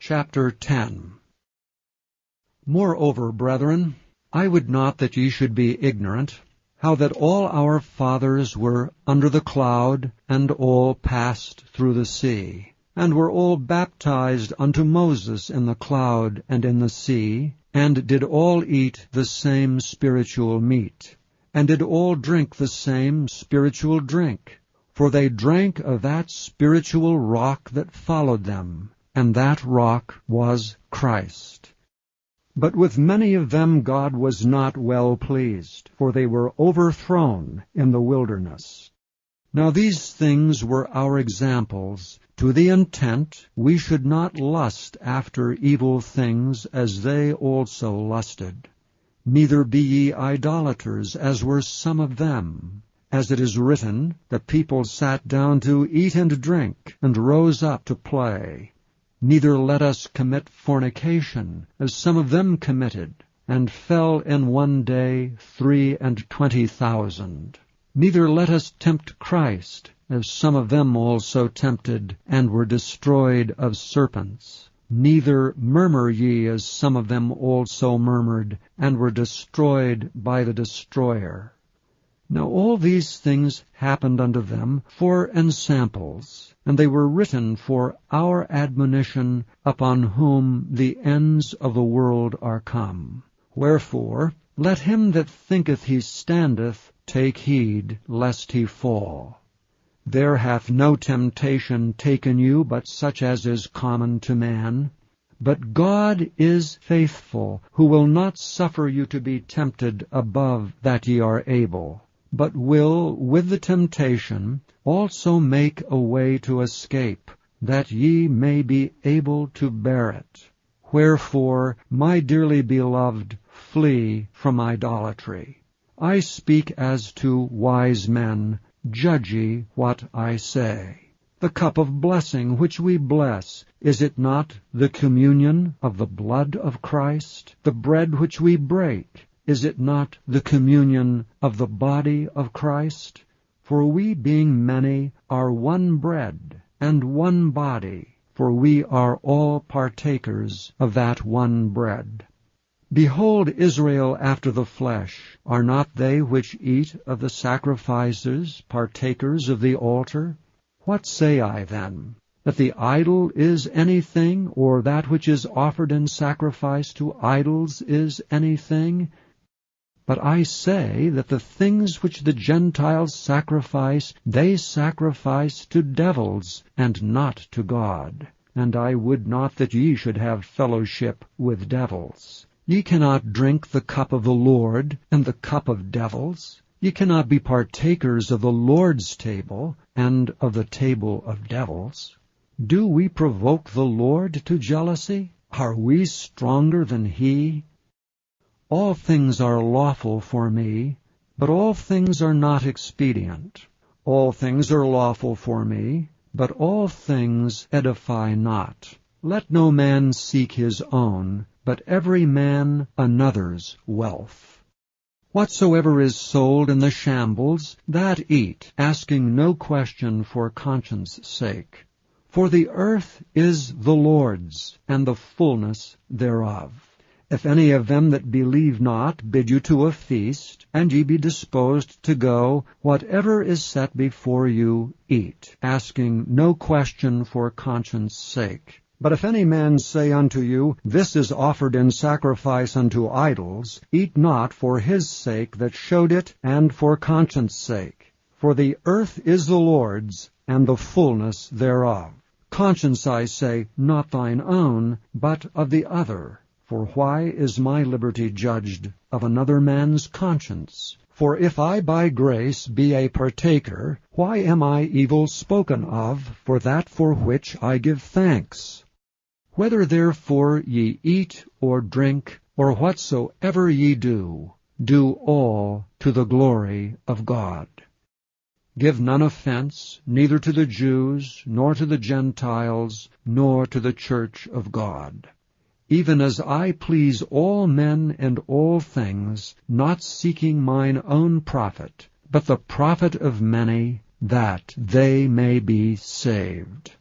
Chapter 10. Moreover, brethren, I would not that ye should be ignorant, how that all our fathers were under the cloud, and all passed through the sea, and were all baptized unto Moses in the cloud and in the sea, and did all eat the same spiritual meat, and did all drink the same spiritual drink, for they drank of that spiritual rock that followed them, and that rock was Christ. But with many of them God was not well pleased, for they were overthrown in the wilderness. Now these things were our examples, to the intent we should not lust after evil things as they also lusted. Neither be ye idolaters, as were some of them. As it is written, the people sat down to eat and drink, and rose up to play. Neither let us commit fornication, as some of them committed, and fell in one day 23,000. Neither let us tempt Christ, as some of them also tempted, and were destroyed of serpents. Neither murmur ye, as some of them also murmured, and were destroyed by the destroyer. Now all these things happened unto them for ensamples, and they were written for our admonition, upon whom the ends of the world are come. Wherefore, let him that thinketh he standeth take heed lest he fall. There hath no temptation taken you but such as is common to man. But God is faithful, who will not suffer you to be tempted above that ye are able, but will with the temptation also make a way to escape, that ye may be able to bear it. Wherefore, my dearly beloved, flee from idolatry. I speak as to wise men, judge ye what I say. The cup of blessing which we bless, is it not the communion of the blood of Christ? The bread which we break, is it not the communion of the body of Christ? For we, being many, are one bread, and one body, for we are all partakers of that one bread. Behold Israel after the flesh, are not they which eat of the sacrifices partakers of the altar? What say I then? That the idol is anything, or that which is offered in sacrifice to idols is anything? But I say that the things which the Gentiles sacrifice, they sacrifice to devils, and not to God. And I would not that ye should have fellowship with devils. Ye cannot drink the cup of the Lord, and the cup of devils. Ye cannot be partakers of the Lord's table, and of the table of devils. Do we provoke the Lord to jealousy? Are we stronger than he? All things are lawful for me, but all things are not expedient. All things are lawful for me, but all things edify not. Let no man seek his own, but every man another's wealth. Whatsoever is sold in the shambles, that eat, asking no question for conscience' sake. For the earth is the Lord's, and the fullness thereof. If any of them that believe not bid you to a feast, and ye be disposed to go, whatever is set before you, eat, asking no question for conscience' sake. But if any man say unto you, This is offered in sacrifice unto idols, eat not for his sake that showed it, and for conscience' sake. For the earth is the Lord's, and the fullness thereof. Conscience, I say, not thine own, but of the other. For why is my liberty judged of another man's conscience? For if I by grace be a partaker, why am I evil spoken of for that for which I give thanks? Whether therefore ye eat or drink, or whatsoever ye do, do all to the glory of God. Give none offense, neither to the Jews, nor to the Gentiles, nor to the church of God. Even as I please all men in all things, not seeking mine own profit, but the profit of many, that they may be saved.